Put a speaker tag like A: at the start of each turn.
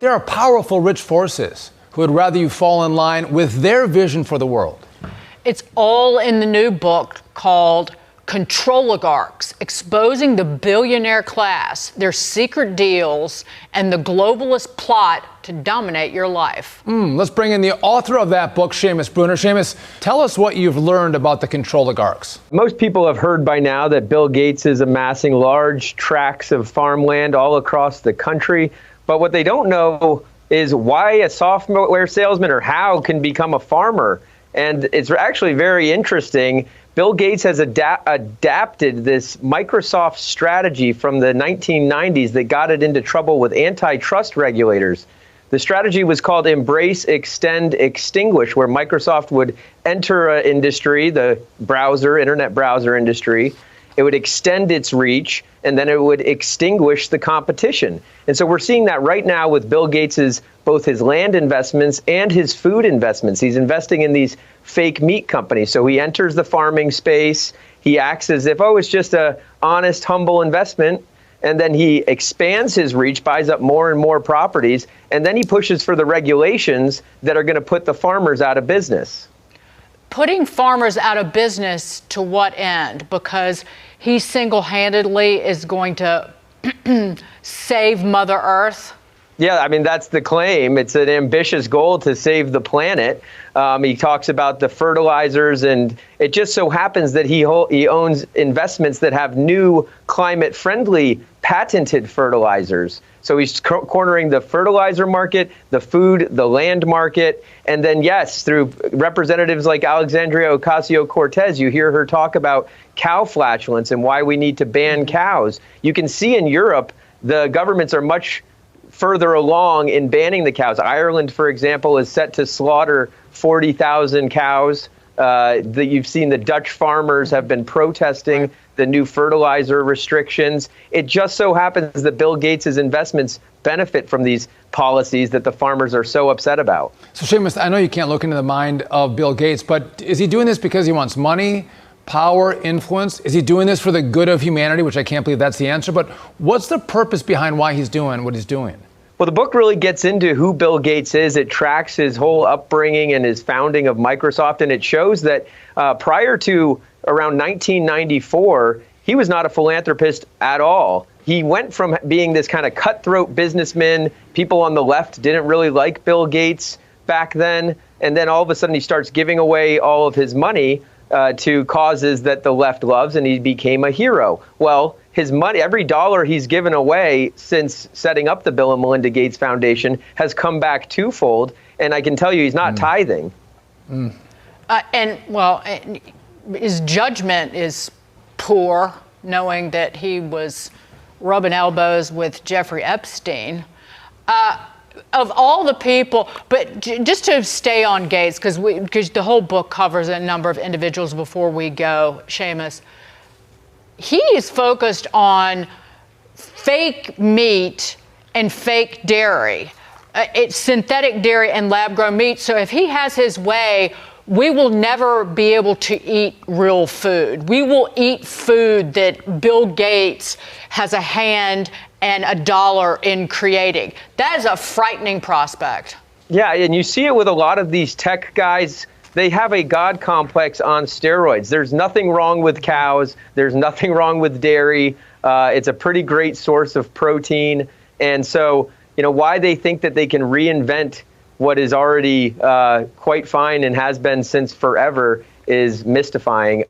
A: There are powerful, rich forces who would rather you fall in line with their vision for the world.
B: It's all in the new book called Controligarchs, exposing the billionaire class, their secret deals, and the globalist plot to dominate your life.
A: Let's bring in the author of that book, Seamus Bruner. Seamus, tell us what you've learned about the Controligarchs.
C: Most people have heard by now that Bill Gates is amassing large tracts of farmland all across the country. But what they don't know is why a software salesman or how can become a farmer. And it's actually very interesting. Bill Gates has adapted this Microsoft strategy from the 1990s that got it into trouble with antitrust regulators. The strategy was called Embrace, Extend, Extinguish, where Microsoft would enter an industry, the internet browser industry. It would extend its reach, and then it would extinguish the competition. And so we're seeing that right now with Bill Gates's both his land investments and his food investments. He's investing in these fake meat companies. So he enters the farming space. He acts as if, it's just a honest, humble investment. And then he expands his reach, buys up more and more properties, and then he pushes for the regulations that are going to put the farmers out of business.
B: Putting farmers out of business to what end? Because he single-handedly is going to save Mother Earth?
C: Yeah, I mean, that's the claim. It's an ambitious goal to save the planet. He talks about the fertilizers, and it just so happens that he owns investments that have new climate-friendly patented fertilizers. So he's cornering the fertilizer market, the food, the land market, and then, yes, through representatives like Alexandria Ocasio-Cortez, you hear her talk about cow flatulence and why we need to ban cows. You can see in Europe, the governments are much further along in banning the cows. Ireland, for example, is set to slaughter 40,000 cows. You've seen the Dutch farmers have been protesting the new fertilizer restrictions. It just so happens that Bill Gates' investments benefit from these policies that the farmers are so upset about.
A: So, Seamus, I know you can't look into the mind of Bill Gates, but is he doing this because he wants money, power, influence? Is he doing this for the good of humanity, which I can't believe that's the answer? But what's the purpose behind why he's doing what he's doing?
C: Well, the book really gets into who Bill Gates is. It tracks his whole upbringing and his founding of Microsoft, and it shows that prior to around 1994, he was not a philanthropist at all. He went from being this kind of cutthroat businessman. People on the left didn't really like Bill Gates back then, and then all of a sudden he starts giving away all of his money to causes that the left loves, and he became a hero. Well, his money, every dollar he's given away since setting up the Bill and Melinda Gates Foundation has come back twofold, and I can tell you he's not tithing.
B: His judgment is poor, knowing that he was rubbing elbows with Jeffrey Epstein. Of all the people, but just to stay on Gates, because the whole book covers a number of individuals before we go, Seamus, he is focused on fake meat and fake dairy. It's synthetic dairy and lab-grown meat. So if he has his way, we will never be able to eat real food. We will eat food that Bill Gates has a hand and a dollar in creating. That is a frightening prospect.
C: Yeah, and you see it with a lot of these tech guys. They have a God complex on steroids. There's nothing wrong with cows. There's nothing wrong with dairy. It's a pretty great source of protein. And so, why they think that they can reinvent what is already quite fine and has been since forever is mystifying.